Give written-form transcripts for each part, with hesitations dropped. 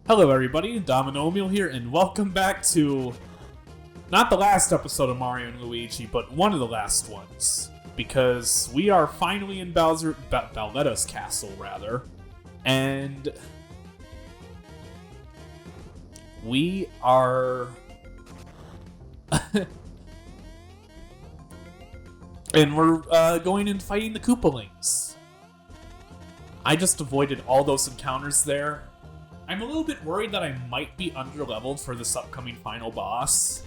Hello everybody, Dominomial here, and welcome back to not the last episode of Mario and Luigi, but one of the last ones. Because we are finally in Bowletta's castle, rather. And we are... and we're going and fighting the Koopalings. I just avoided all those encounters there. I'm a little bit worried that I might be underleveled for this upcoming final boss.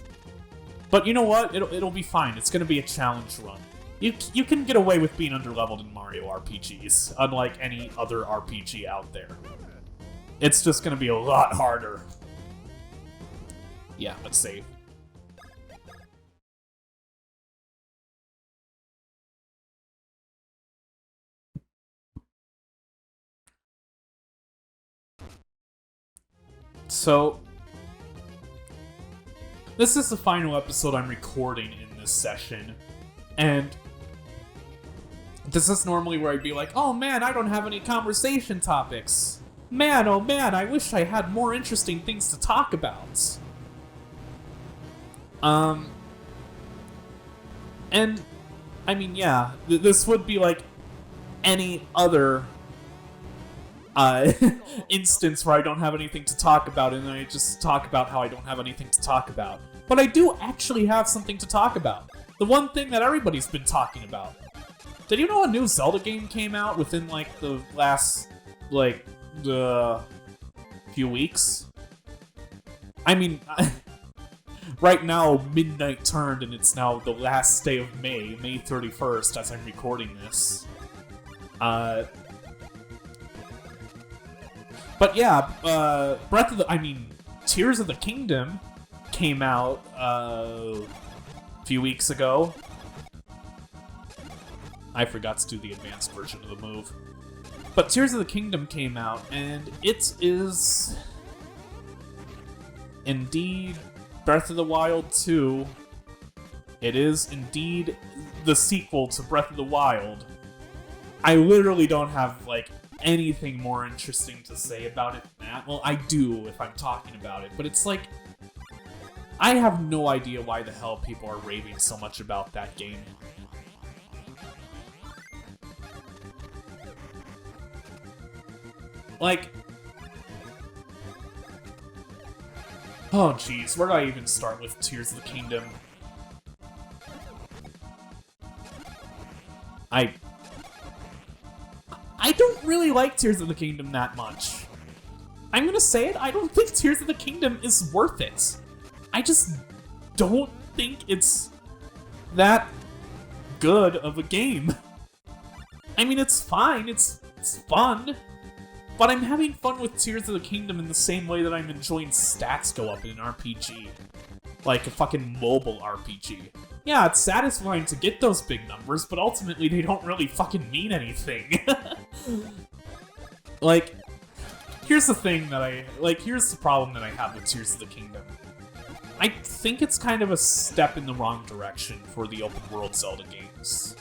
But you know what? It'll be fine. It's going to be a challenge run. You can get away with being underleveled in Mario RPGs, unlike any other RPG out there. It's just going to be a lot harder. Yeah, let's save. So, this is the final episode I'm recording in this session, and this is normally where I'd be like, oh man, I don't have any conversation topics. Man, oh man, I wish I had more interesting things to talk about. And, I mean, yeah, this would be like any other instance where I don't have anything to talk about, and then I just talk about how I don't have anything to talk about. But I do actually have something to talk about. The one thing that everybody's been talking about. Did you know a new Zelda game came out within, like, the last, like, few weeks? I mean, right now, midnight turned, and it's now the last day of May 31st, as I'm recording this. But yeah, Tears of the Kingdom came out a few weeks ago. I forgot to do the advanced version of the move. But Tears of the Kingdom came out, and it is indeed Breath of the Wild 2. It is indeed the sequel to Breath of the Wild. I literally don't have, like, anything more interesting to say about it than that. Well, I do if I'm talking about it, but it's like, I have no idea why the hell people are raving so much about that game. Like, oh jeez, where do I even start with Tears of the Kingdom? I don't really like Tears of the Kingdom that much. I'm gonna say it, I don't think Tears of the Kingdom is worth it. I just don't think it's that good of a game. I mean, it's fine, it's fun, but I'm having fun with Tears of the Kingdom in the same way that I'm enjoying stats go up in an RPG. Like a fucking mobile RPG. Yeah, it's satisfying to get those big numbers, but ultimately they don't really fucking mean anything. Like, here's the problem that I have with Tears of the Kingdom. I think it's kind of a step in the wrong direction for the open world Zelda games.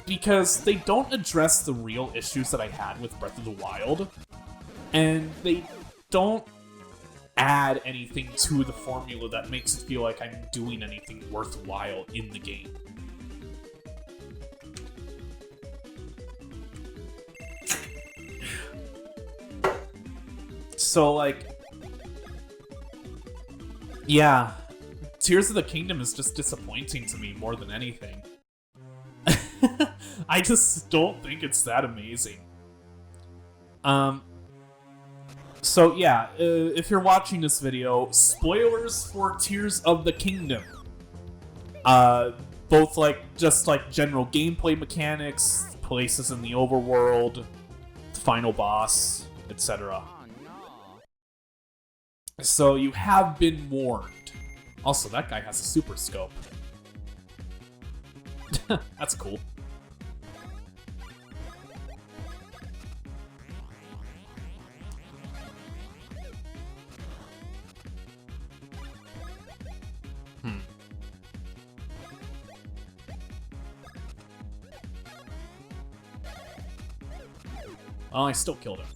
Because they don't address the real issues that I had with Breath of the Wild, and they don't add anything to the formula that makes it feel like I'm doing anything worthwhile in the game. So, like, yeah, Tears of the Kingdom is just disappointing to me more than anything. I just don't think it's that amazing. So yeah, if you're watching this video, spoilers for Tears of the Kingdom. Both just general gameplay mechanics, places in the overworld, final boss, etc. So you have been warned. Also, that guy has a super scope. That's cool. Oh, I still killed him.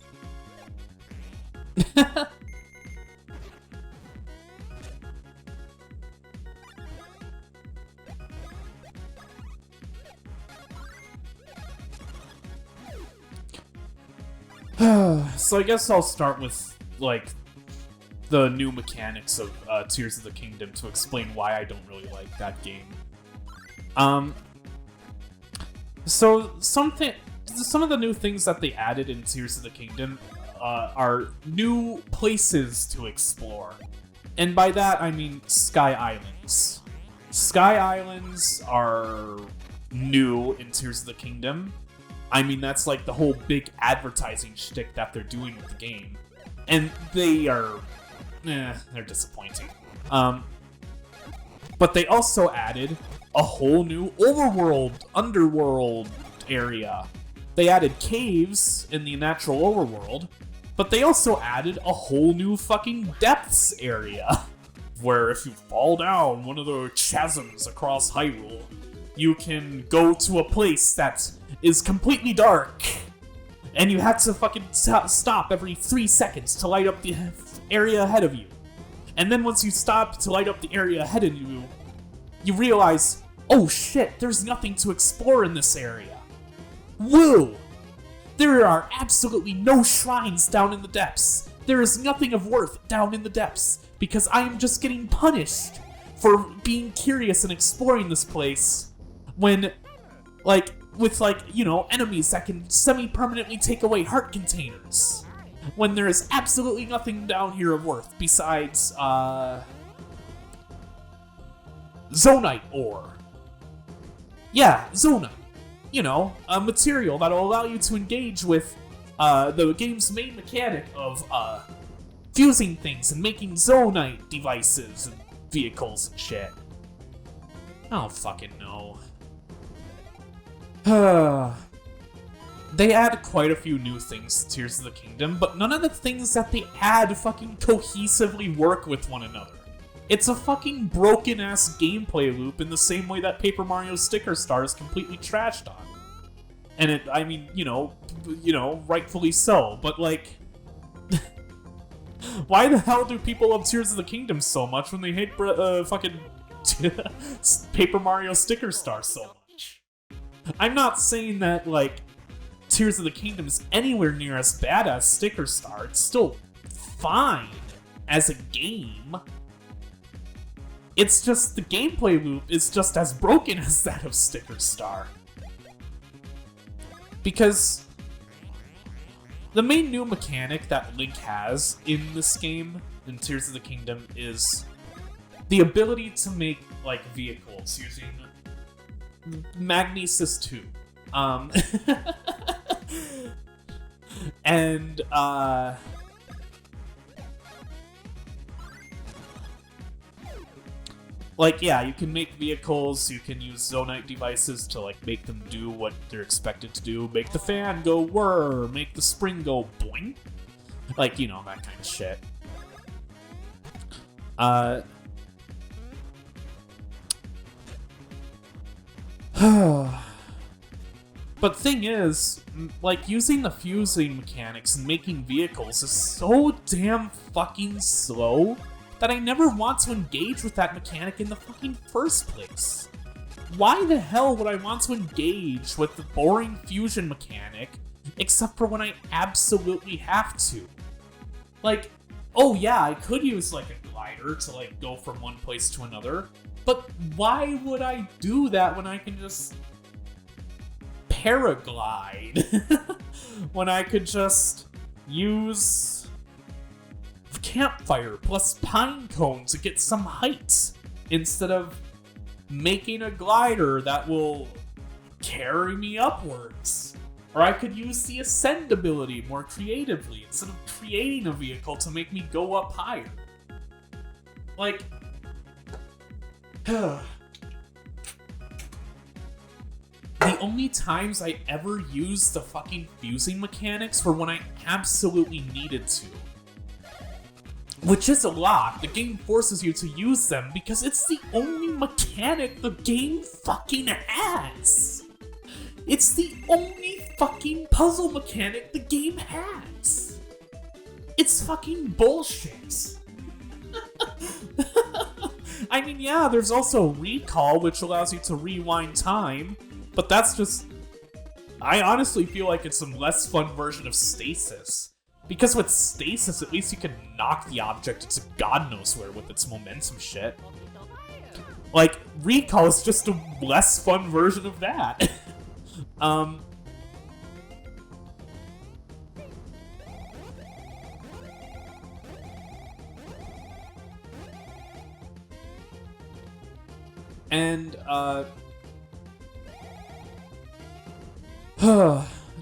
So I guess I'll start with, like, the new mechanics of Tears of the Kingdom to explain why I don't really like that game. So some of the new things that they added in Tears of the Kingdom are new places to explore. And by that, I mean Sky Islands. Sky Islands are new in Tears of the Kingdom. I mean, that's like the whole big advertising shtick that they're doing with the game. And they are... they're disappointing. But they also added a whole new underworld area. They added caves in the natural overworld, but they also added a whole new fucking depths area. Where if you fall down one of the chasms across Hyrule, you can go to a place that is completely dark. And you have to fucking stop every 3 seconds to light up the area ahead of you. And then once you stop to light up the area ahead of you, you realize, oh shit, there's nothing to explore in this area. Woo! There are absolutely no shrines down in the depths. There is nothing of worth down in the depths, because I am just getting punished for being curious and exploring this place when, like, with, like, you know, enemies that can semi-permanently take away heart containers. When there is absolutely nothing down here of worth besides, Zonite ore. Yeah, Zonite. You know, a material that'll allow you to engage with, the game's main mechanic of, fusing things and making Zonite devices and vehicles and shit. I don't fucking know. They add quite a few new things to Tears of the Kingdom, but none of the things that they add fucking cohesively work with one another. It's a fucking broken-ass gameplay loop in the same way that Paper Mario Sticker Star is completely trashed on. And it, I mean, you know, rightfully so, but like... why the hell do people love Tears of the Kingdom so much when they hate fucking Paper Mario Sticker Star so much? I'm not saying that, like, Tears of the Kingdom is anywhere near as bad as Sticker Star. It's still fine as a game. It's just the gameplay loop is just as broken as that of Sticker Star. Because the main new mechanic that Link has in this game, in Tears of the Kingdom, is the ability to make, like, vehicles using Magnesis 2. And, like, yeah, you can make vehicles, you can use Zonite devices to, like, make them do what they're expected to do. Make the fan go whir, make the spring go boing. Like, you know, that kind of shit. But thing is, like, using the fusing mechanics and making vehicles is so damn fucking slow that I never want to engage with that mechanic in the fucking first place. Why the hell would I want to engage with the boring fusion mechanic, except for when I absolutely have to? Like, oh yeah, I could use, like, a glider to, like, go from one place to another, but why would I do that when I can just paraglide? When I could just use campfire plus pine cone to get some height instead of making a glider that will carry me upwards. Or I could use the ascend ability more creatively instead of creating a vehicle to make me go up higher. Like, the only times I ever used the fucking fusing mechanics were when I absolutely needed to. Which is a lot. The game forces you to use them because it's the only mechanic the game fucking has. It's the only fucking puzzle mechanic the game has. It's fucking bullshit. I mean, yeah, there's also recall, which allows you to rewind time, but that's just... I honestly feel like it's a less fun version of stasis. Because with stasis, at least you can knock the object into God knows where with its momentum shit. Like, recall is just a less fun version of that. And,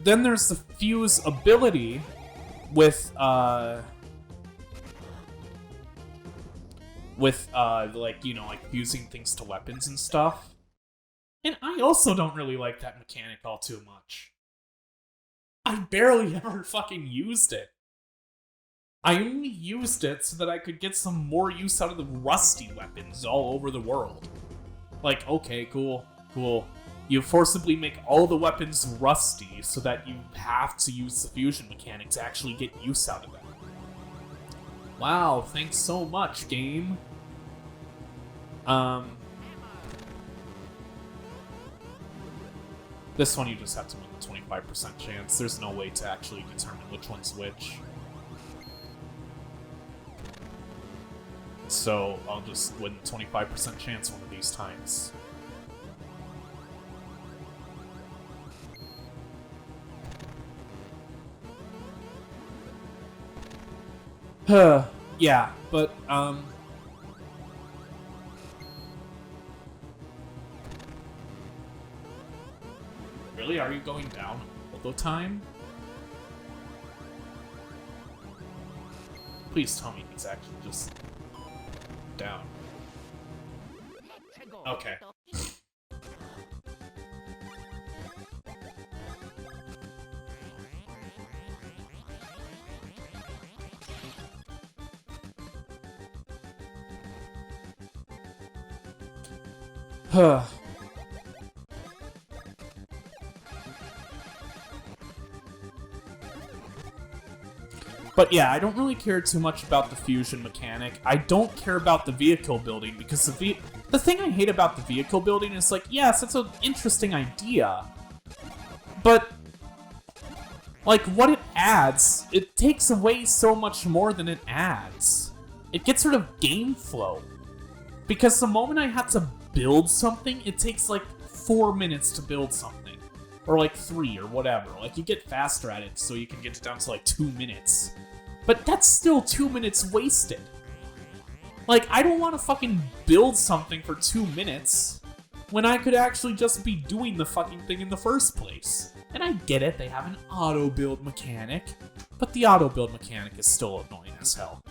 then there's the fuse ability with, like, you know, like, fusing things to weapons and stuff. And I also don't really like that mechanic all too much. I barely ever fucking used it. I only used it so that I could get some more use out of the rusty weapons all over the world. Like, okay, cool. You forcibly make all the weapons rusty so that you have to use the fusion mechanic to actually get use out of them. Wow, thanks so much, game. This one you just have to win the 25% chance. There's no way to actually determine which one's which. So I'll just win the 25% chance one of these times. Yeah, but, really? Are you going down all the time? Please tell me he's actually just down. Okay. But yeah, I don't really care too much about the fusion mechanic. I don't care about the vehicle building, because the thing I hate about the vehicle building is like, yes, it's an interesting idea, but like what it adds, it takes away so much more than it adds. It gets rid of game flow. Because the moment I have to build something, it takes like 4 minutes to build something. Or like 3 or whatever. Like you get faster at it so you can get it down to like 2 minutes. But that's still 2 minutes wasted. Like, I don't want to fucking build something for 2 minutes when I could actually just be doing the fucking thing in the first place. And I get it, they have an auto build mechanic, but the auto build mechanic is still annoying as hell.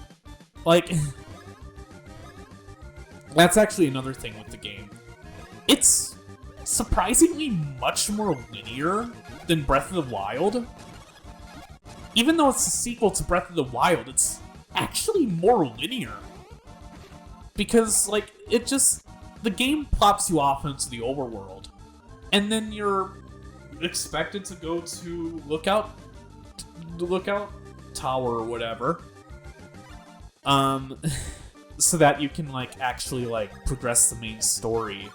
Like, that's actually another thing with the game. It's surprisingly much more linear than Breath of the Wild. Even though it's a sequel to Breath of the Wild, it's actually more linear. Because, like, the game plops you off into the overworld, and then you're expected to go to the lookout tower or whatever, so that you can, like, actually, like, progress the main story,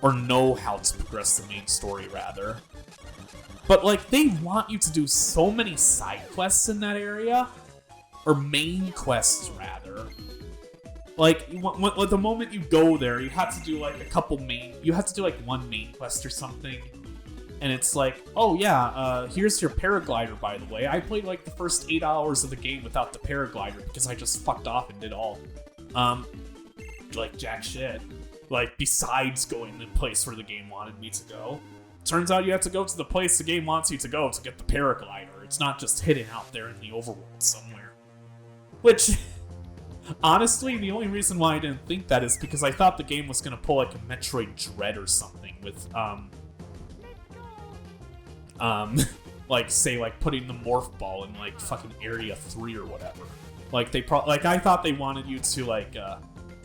or know how to progress the main story, rather. But, like, they want you to do so many side quests in that area, or main quests, rather. Like, the moment you go there, you have to do, like, you have to do, like, one main quest or something. And it's like, oh yeah, here's your paraglider, by the way. I played, like, the first 8 hours of the game without the paraglider because I just fucked off and did all, like, jack shit. Like, besides going to the place where the game wanted me to go. Turns out you have to go to the place the game wants you to go to get the paraglider. It's not just hidden out there in the overworld somewhere. Which, honestly, the only reason why I didn't think that is because I thought the game was gonna pull like a Metroid Dread or something with, like, say, like, putting the morph ball in, like, fucking Area 3 or whatever. Like, I thought they wanted you to, like,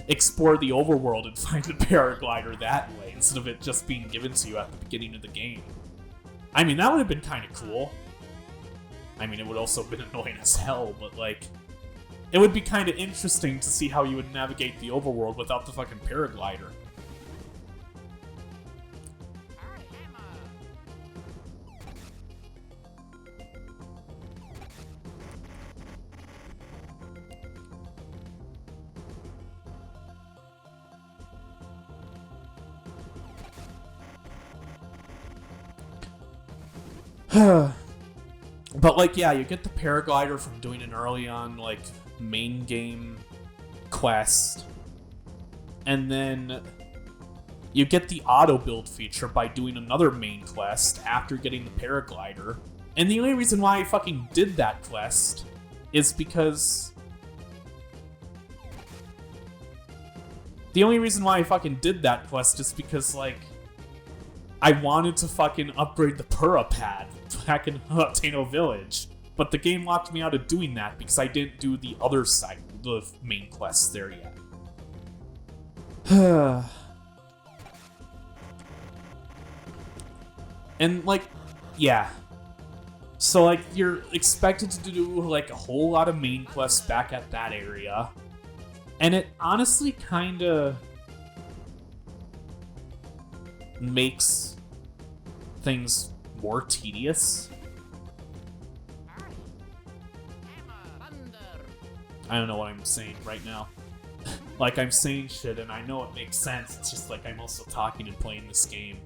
explore the overworld and find the paraglider that way, instead of it just being given to you at the beginning of the game. I mean, that would have been kind of cool. I mean, it would also have been annoying as hell, but like, it would be kind of interesting to see how you would navigate the overworld without the fucking paraglider. But like, yeah, you get the paraglider from doing an early on like main game quest, and then you get the auto build feature by doing another main quest after getting the paraglider. And the only reason why I fucking did that quest is because like I wanted to fucking upgrade the Pura pad back in Tano Village, but the game locked me out of doing that because I didn't do the other side, the main quests there yet. And like, yeah. So like, you're expected to do like a whole lot of main quests back at that area, and it honestly kinda makes things more tedious. I don't know what I'm saying right now. Like, I'm saying shit and I know it makes sense, it's just like I'm also talking and playing this game.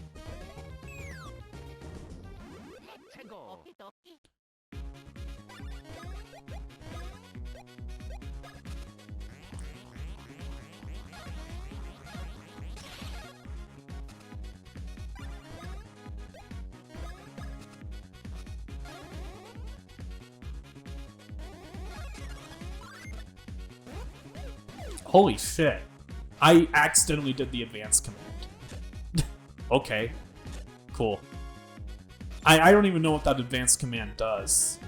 Holy shit. I accidentally did the advanced command. Okay. Cool. I don't even know what that advanced command does.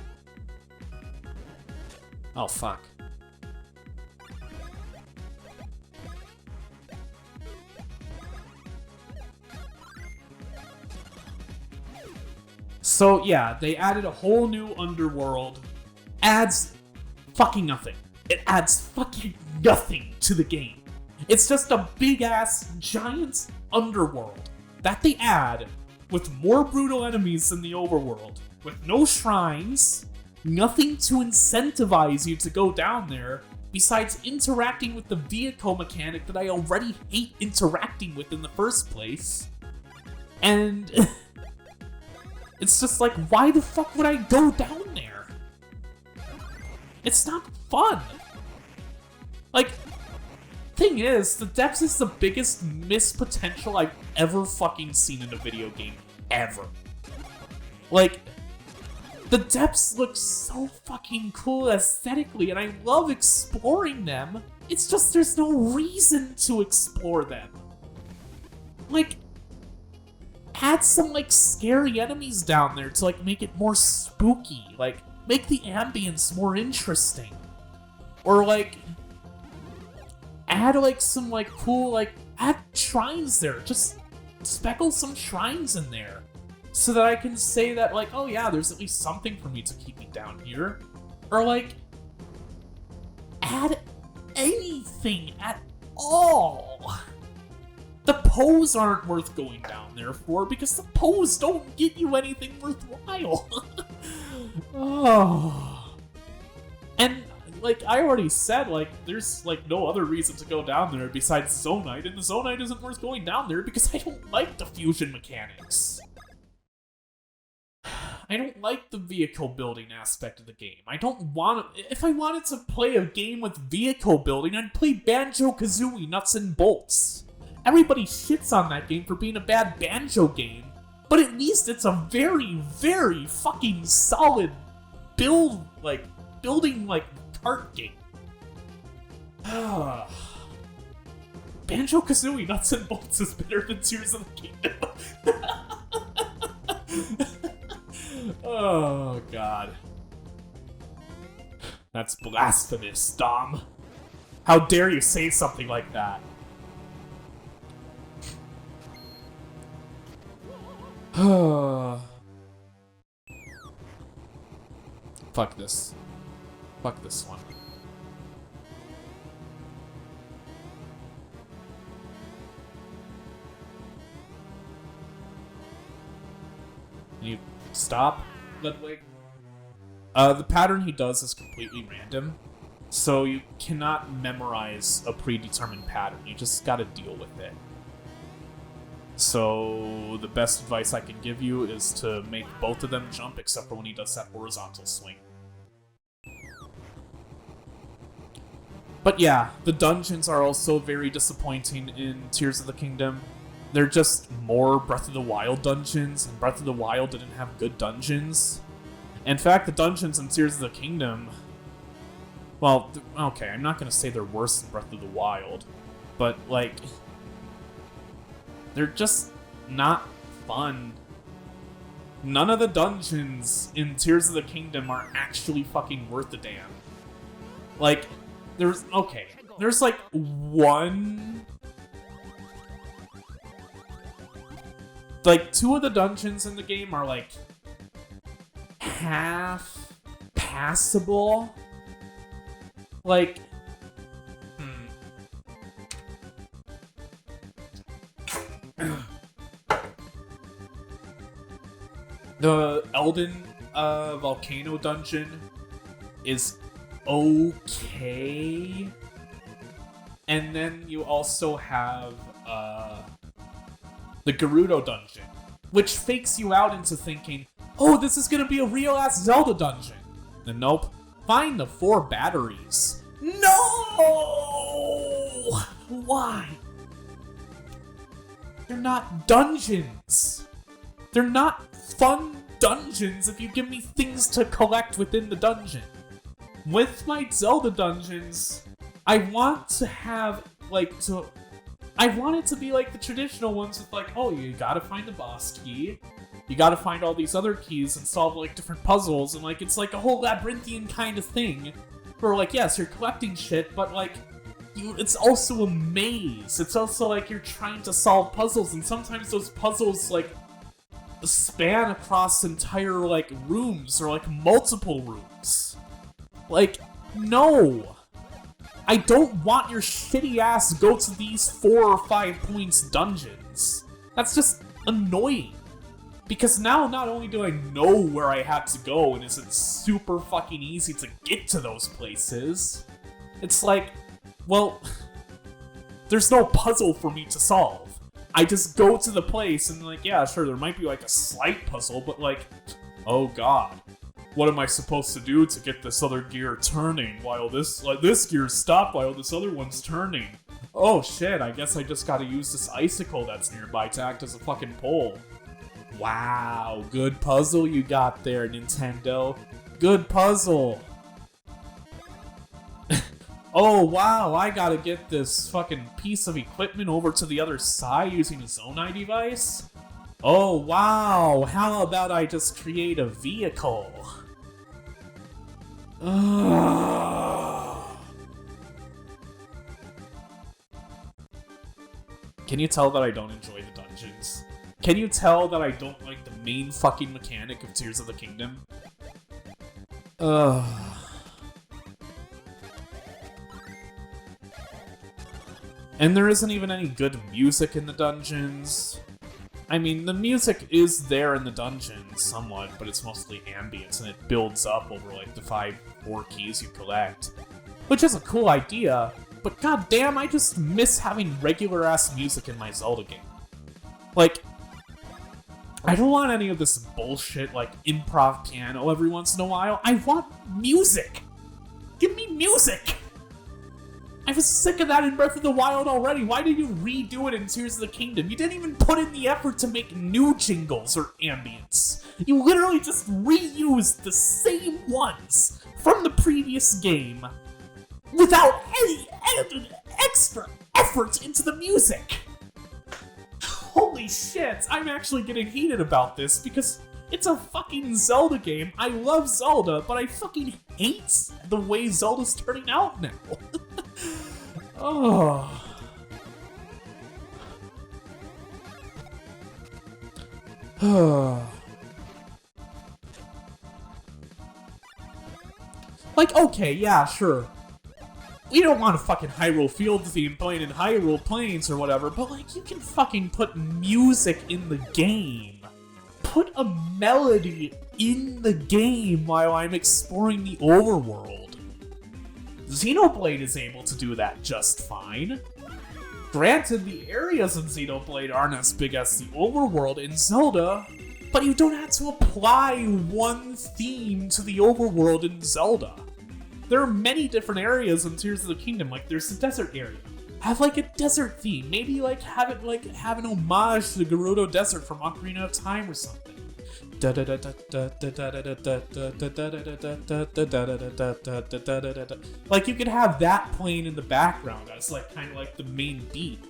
Oh, fuck. So, yeah, they added a whole new underworld. Adds fucking nothing. It adds fucking nothing to the game. It's just a big-ass, giant underworld that they add with more brutal enemies than the overworld, with no shrines, nothing to incentivize you to go down there, besides interacting with the vehicle mechanic that I already hate interacting with in the first place. And it's just like, why the fuck would I go down there? It's not fun. Like, thing is, the depths is the biggest missed potential I've ever fucking seen in a video game, ever. Like, the depths look so fucking cool aesthetically, and I love exploring them. It's just there's no reason to explore them. Like, add some, like, scary enemies down there to, like, make it more spooky. Like, make the ambience more interesting. Or, like, add, like, some, like, cool, like, add shrines there. Just speckle some shrines in there. So that I can say that, like, oh yeah, there's at least something for me to keep me down here. Or, like, add anything at all. The Poes aren't worth going down there for, because the Poes don't get you anything worthwhile. Oh. And, like, I already said, like, there's, like, no other reason to go down there besides Zonite, and the Zonite isn't worth going down there because I don't like the fusion mechanics. I don't like the vehicle building aspect of the game. I don't want to... If I wanted to play a game with vehicle building, I'd play Banjo-Kazooie Nuts and Bolts. Everybody shits on that game for being a bad Banjo game, but at least it's a very, very fucking solid building, like, kart game. Banjo-Kazooie Nuts and Bolts is better than Tears of the Kingdom. Oh, God. That's blasphemous, Dom. How dare you say something like that? Fuck this. Fuck this one. Can you stop, Ludwig? The pattern he does is completely random, so you cannot memorize a predetermined pattern. You just gotta deal with it. So the best advice I can give you is to make both of them jump, except for when he does that horizontal swing. But yeah, the dungeons are also very disappointing in Tears of the Kingdom. They're just more Breath of the Wild dungeons, and Breath of the Wild didn't have good dungeons. In fact, the dungeons in Tears of the Kingdom... Well, okay, I'm not going to say they're worse than Breath of the Wild, but, like... They're just not fun. None of the dungeons in Tears of the Kingdom are actually fucking worth a damn. Like, there's like one... Like, 2 of the dungeons in the game are, like, half passable. Like, the Elden Volcano dungeon is okay. And then you also have the Gerudo dungeon, which fakes you out into thinking, oh, this is gonna be a real-ass Zelda dungeon. And nope. Find the 4 batteries. No! Why? They're not dungeons. They're not fun dungeons if you give me things to collect within the dungeon. With my Zelda dungeons, I want to have, like, I want it to be like the traditional ones with, like, oh, you gotta find the boss key, you gotta find all these other keys and solve, like, different puzzles, and, like, it's like a whole labyrinthian kind of thing, where, like, yes, you're collecting shit, but, like, it's also a maze. It's also, like, you're trying to solve puzzles, and sometimes those puzzles, like, span across entire, like, rooms, or, like, multiple rooms. Like, no! I don't want your shitty-ass go to these 4 or 5 points dungeons. That's just annoying. Because now not only do I know where I have to go and it's super fucking easy to get to those places, it's like, well, there's no puzzle for me to solve. I just go to the place and, like, yeah, sure, there might be, like, a slight puzzle, but, like, oh god. What am I supposed to do to get this other gear turning while this gear's stopped while this other one's turning? Oh shit, I guess I just gotta use this icicle that's nearby to act as a fucking pole. Wow, good puzzle you got there, Nintendo. Good puzzle. Oh wow, I gotta get this fucking piece of equipment over to the other side using a Zonai device? Oh wow, how about I just create a vehicle? Can you tell that I don't enjoy the dungeons? Can you tell that I don't like the main fucking mechanic of Tears of the Kingdom? And there isn't even any good music in the dungeons. I mean, the music is there in the dungeons somewhat, but it's mostly ambient, and it builds up over, like, the 4 keys you collect. Which is a cool idea, but goddamn, I just miss having regular-ass music in my Zelda game. Like, I don't want any of this bullshit, like, improv piano every once in a while. I want music! Give me music! I was sick of that in Breath of the Wild already. Why did you redo it in Tears of the Kingdom? You didn't even put in the effort to make new jingles or ambience. You literally just reused the same ones from the previous game without any extra effort into the music. Holy shit, I'm actually getting heated about this because it's a fucking Zelda game. I love Zelda, but I fucking hate the way Zelda's turning out now. Oh. Like, okay, yeah, sure. We don't want a fucking Hyrule Field theme playing in Hyrule Plains or whatever, but like, you can fucking put music in the game. Put a melody in the game while I'm exploring the overworld. Xenoblade is able to do that just fine. Granted, the areas in Xenoblade aren't as big as the overworld in Zelda, but you don't have to apply one theme to the overworld in Zelda. There are many different areas in Tears of the Kingdom, like there's the desert area. Have like a desert theme, maybe like have an homage to the Gerudo Desert from Ocarina of Time or something. Like you could have that playing in the background as like kind of like the main beat,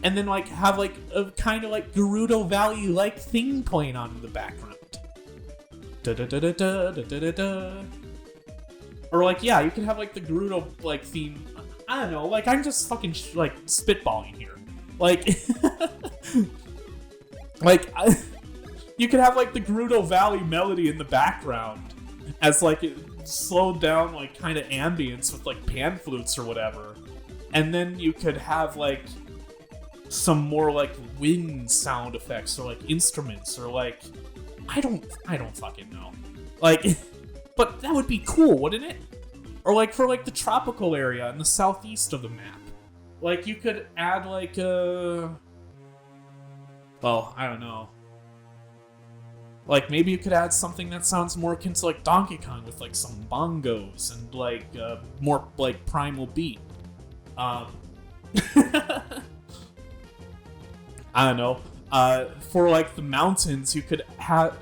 and then like have like a kind of like Gerudo Valley like thing playing on in the background. Or like, yeah, you can have like the Gerudo like theme. I don't know, like I'm just fucking like spitballing here. Like, you could have like the Gerudo Valley melody in the background as like it slowed down like kind of ambience with like pan flutes or whatever, and then you could have like some more like wind sound effects or like instruments or like I don't fucking know, like. But that would be cool, wouldn't it? Or like for like the tropical area in the southeast of the map. Like you could add like well, I don't know. Like maybe you could add something that sounds more akin to like Donkey Kong with like some bongos and like more like primal beat. I don't know. For like the mountains, you could have.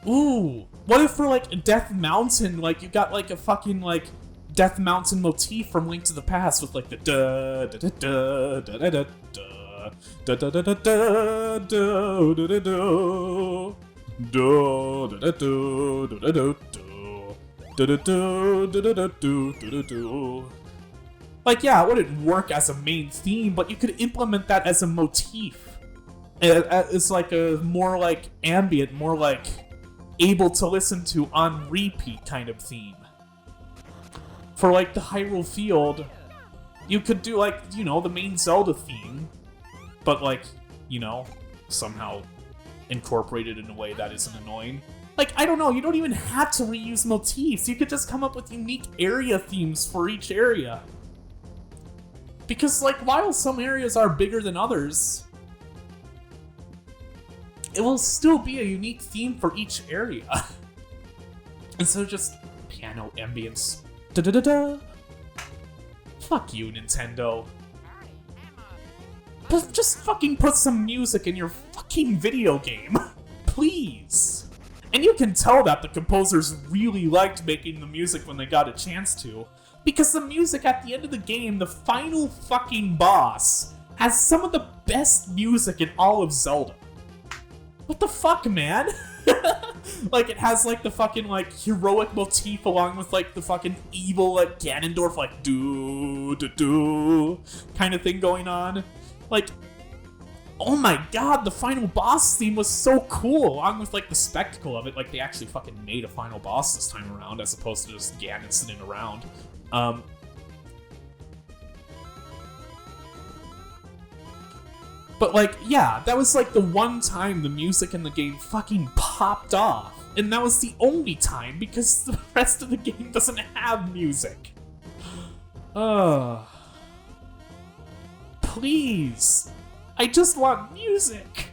Ooh. What if for like Death Mountain, like you got like a fucking like Death Mountain motif from Link to the Past with like the da da da da da da da da da da da da da da. Like yeah, it wouldn't work as a main theme, but you could implement that as a motif. It's like a more like ambient, more like able to listen to on repeat kind of theme. For like the Hyrule Field, you could do like, you know, the main Zelda theme, but like, you know, somehow incorporated in a way that isn't annoying. Like, I don't know, you don't even have to reuse motifs, you could just come up with unique area themes for each area. Because like, while some areas are bigger than others, it will still be a unique theme for each area. Instead of just piano ambience. Da-da-da-da. Fuck you, Nintendo. But just fucking put some music in your fucking video game. Please. And you can tell that the composers really liked making the music when they got a chance to. Because the music at the end of the game, the final fucking boss, has some of the best music in all of Zelda. What the fuck, man? Like, it has, like, the fucking, like, heroic motif along with, like, the fucking evil, like, Ganondorf, like, do-do-do kind of thing going on. Like, oh my god, the final boss theme was so cool, along with, like, the spectacle of it. Like, they actually fucking made a final boss this time around, as opposed to just Ganon sitting around. But like, yeah, that was like the one time the music in the game fucking popped off. And that was the only time because the rest of the game doesn't have music. Please. I just want music.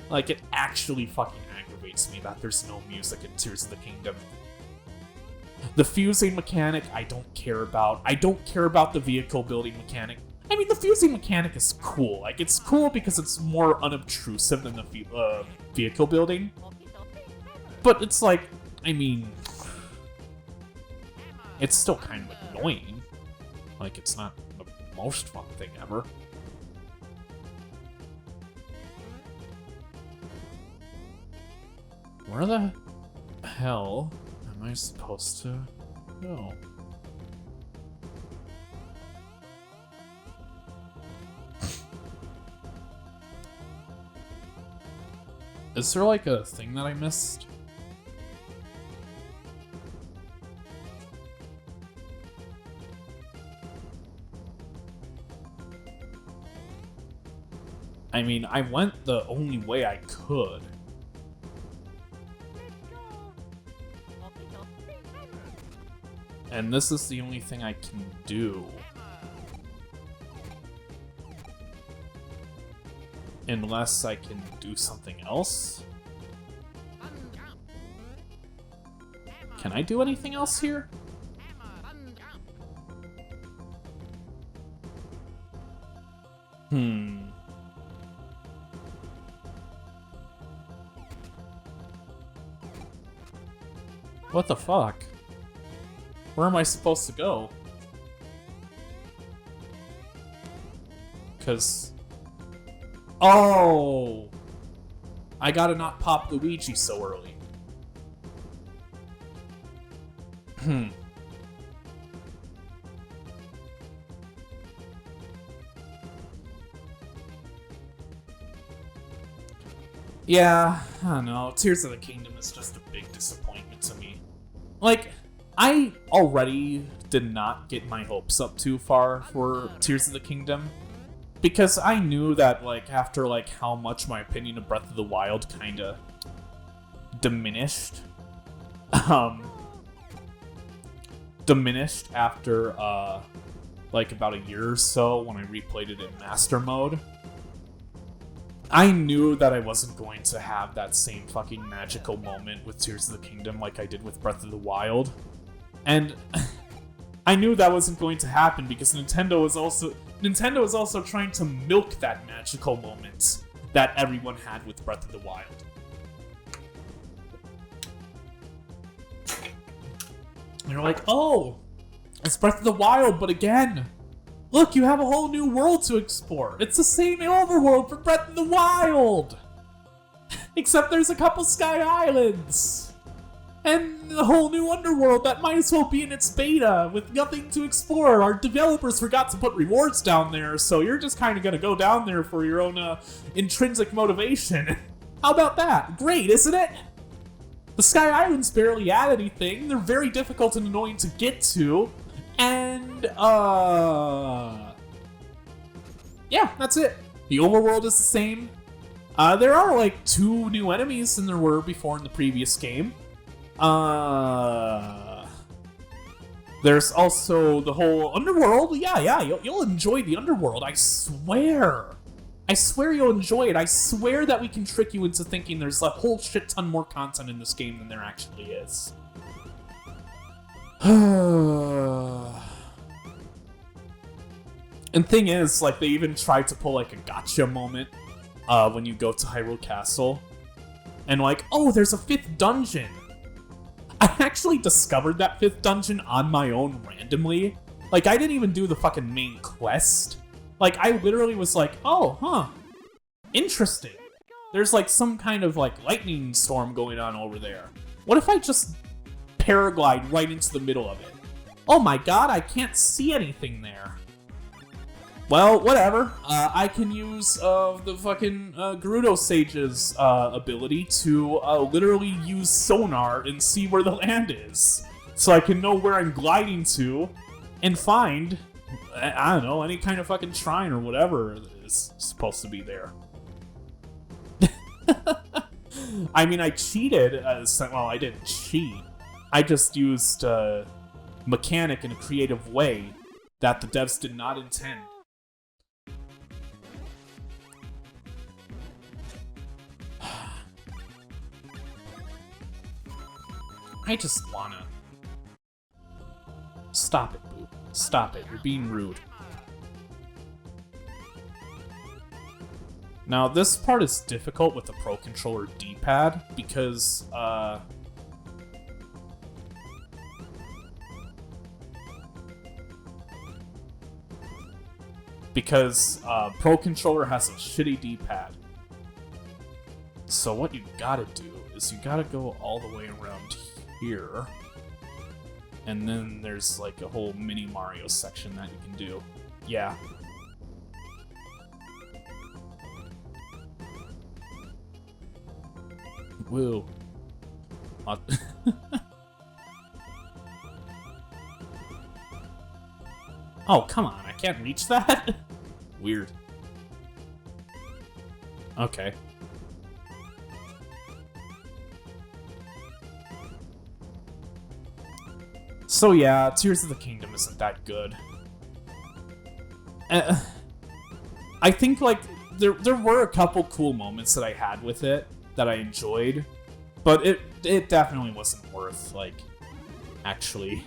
Like, it actually fucking aggravates me that there's no music in Tears of the Kingdom. The fusing mechanic, I don't care about. I don't care about the vehicle building mechanic. I mean, the fusing mechanic is cool. Like, it's cool because it's more unobtrusive than the vehicle building. But it's like, I mean, it's still kind of annoying. Like, it's not the most fun thing ever. Where the hell am I supposed to go? Is there like a thing that I missed? I mean, I went the only way I could. And this is the only thing I can do. Unless I can do something else. Can I do anything else here? What the fuck? Where am I supposed to go? 'Cause... Oh! I gotta not pop Luigi so early. Yeah, I don't know. Tears of the Kingdom is just a big disappointment to me. Like, I already did not get my hopes up too far for Tears of the Kingdom. Because I knew that, like, after, like, how much my opinion of Breath of the Wild kinda diminished. Diminished after, like, about a year or so when I replayed it in Master Mode. I knew that I wasn't going to have that same fucking magical moment with Tears of the Kingdom like I did with Breath of the Wild. And I knew that wasn't going to happen because Nintendo was also trying to milk that magical moment that everyone had with Breath of the Wild. And you're like, oh, it's Breath of the Wild, but again, look, you have a whole new world to explore. It's the same overworld for Breath of the Wild! Except there's a couple Sky Islands! And a whole new underworld that might as well be in its beta with nothing to explore. Our developers forgot to put rewards down there, so you're just kind of going to go down there for your own intrinsic motivation. How about that? Great, isn't it? The Sky Islands barely add anything. They're very difficult and annoying to get to. And, yeah, that's it. The overworld is the same. There are, like, 2 new enemies than there were before in the previous game. There's also the whole underworld. Yeah, you'll enjoy the underworld, I swear. I swear you'll enjoy it. I swear that we can trick you into thinking there's a whole shit ton more content in this game than there actually is. And thing is, like, they even tried to pull, like, a gotcha moment when you go to Hyrule Castle. And, like, oh, there's a 5th dungeon. I actually discovered that 5th dungeon on my own randomly. Like, I didn't even do the fucking main quest. Like, I literally was like, oh, huh, interesting. There's, like, some kind of, like, lightning storm going on over there. What if I just paraglide right into the middle of it? Oh my god, I can't see anything there. Well, whatever. I can use the fucking Gerudo Sage's ability to literally use sonar and see where the land is. So I can know where I'm gliding to and find, I don't know, any kind of fucking shrine or whatever is supposed to be there. I mean, I cheated. Well, I didn't cheat. I just used mechanic in a creative way that the devs did not intend. I just wanna... Stop it, Boo. Stop it. You're being rude. Now, this part is difficult with the Pro Controller D-pad because, Pro Controller has a shitty D-pad. So what you gotta do is you gotta go all the way around here. And then there's like a whole mini Mario section that you can do. Yeah. Woo. Oh, come on, I can't reach that? Weird. Okay. So yeah, Tears of the Kingdom isn't that good. I think, like, there were a couple cool moments that I had with it that I enjoyed, but it definitely wasn't worth, like, actually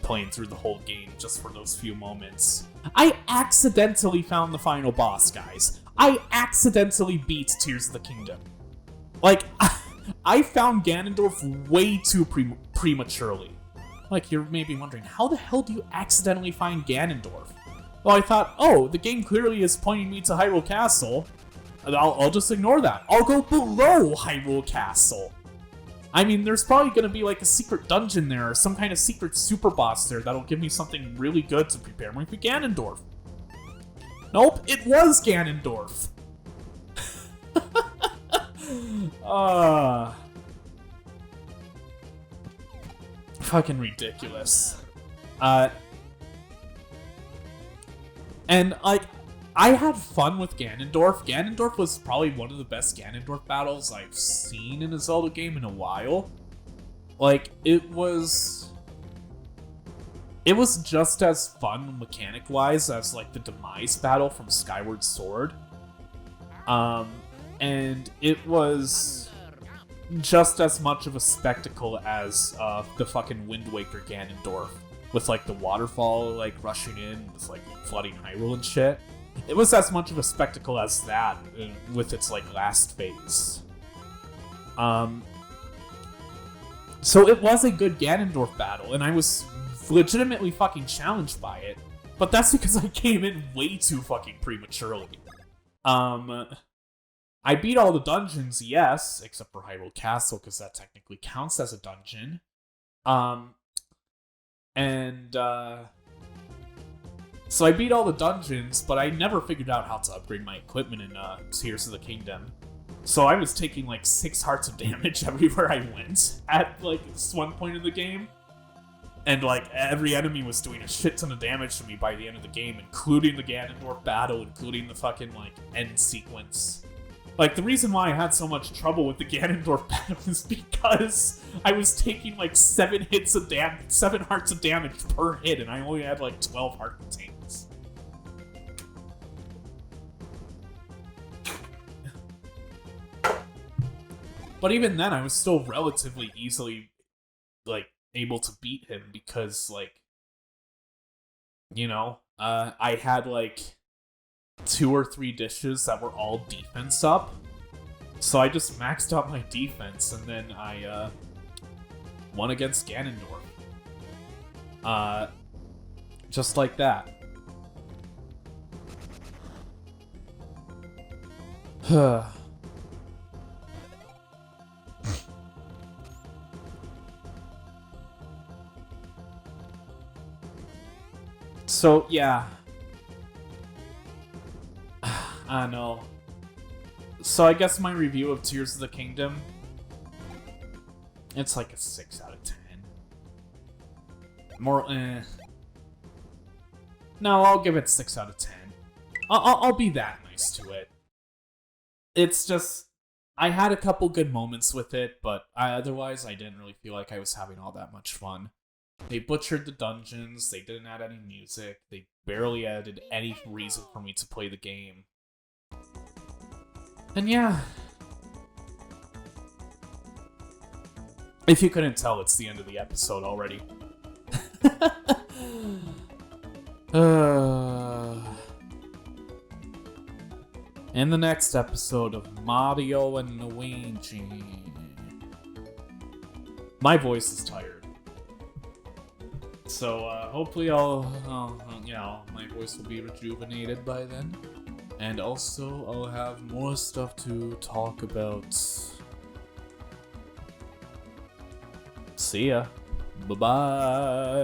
playing through the whole game just for those few moments. I accidentally found the final boss, guys. I accidentally beat Tears of the Kingdom. Like, I found Ganondorf way too prematurely. Like, you're maybe wondering, how the hell do you accidentally find Ganondorf? Well, I thought, oh, the game clearly is pointing me to Hyrule Castle. I'll just ignore that. I'll go below Hyrule Castle. I mean, there's probably going to be like a secret dungeon there or some kind of secret super boss there that'll give me something really good to prepare me for Ganondorf. Nope, it was Ganondorf. Fucking ridiculous. And, like, I had fun with Ganondorf. Ganondorf was probably one of the best Ganondorf battles I've seen in a Zelda game in a while. Like, it was just as fun mechanic-wise as, like, the Demise battle from Skyward Sword. And it was just as much of a spectacle as the fucking Wind Waker Ganondorf, with, like, the waterfall, like, rushing in, with, like, flooding Hyrule and shit. It was as much of a spectacle as that, with its, like, last phase. So it was a good Ganondorf battle, and I was legitimately fucking challenged by it, but that's because I came in way too fucking prematurely. I beat all the dungeons, yes, except for Hyrule Castle, because that technically counts as a dungeon. So I beat all the dungeons, but I never figured out how to upgrade my equipment in Tears of the Kingdom. So I was taking like 6 hearts of damage everywhere I went at like this one point in the game. And like every enemy was doing a shit ton of damage to me by the end of the game, including the Ganondorf battle, including the fucking like end sequence. Like, the reason why I had so much trouble with the Ganondorf battle is because I was taking, like, 7 hearts of damage per hit, and I only had, like, 12 heart containers. But even then, I was still relatively easily, like, able to beat him because, like, you know, I had, like, 2 or 3 dishes that were all defense up. So I just maxed out my defense, and then I won against Ganondorf. Just like that. So, yeah. I know. So I guess my review of Tears of the Kingdom, it's like a 6 out of 10. No, I'll give it 6 out of 10. I'll be that nice to it. It's just, I had a couple good moments with it, but otherwise I didn't really feel like I was having all that much fun. They butchered the dungeons, they didn't add any music, they barely added any reason for me to play the game. And yeah. If you couldn't tell, it's the end of the episode already. In the next episode of Mario and Luigi. My voice is tired. So hopefully my voice will be rejuvenated by then. And also, I'll have more stuff to talk about. See ya. Bye-bye.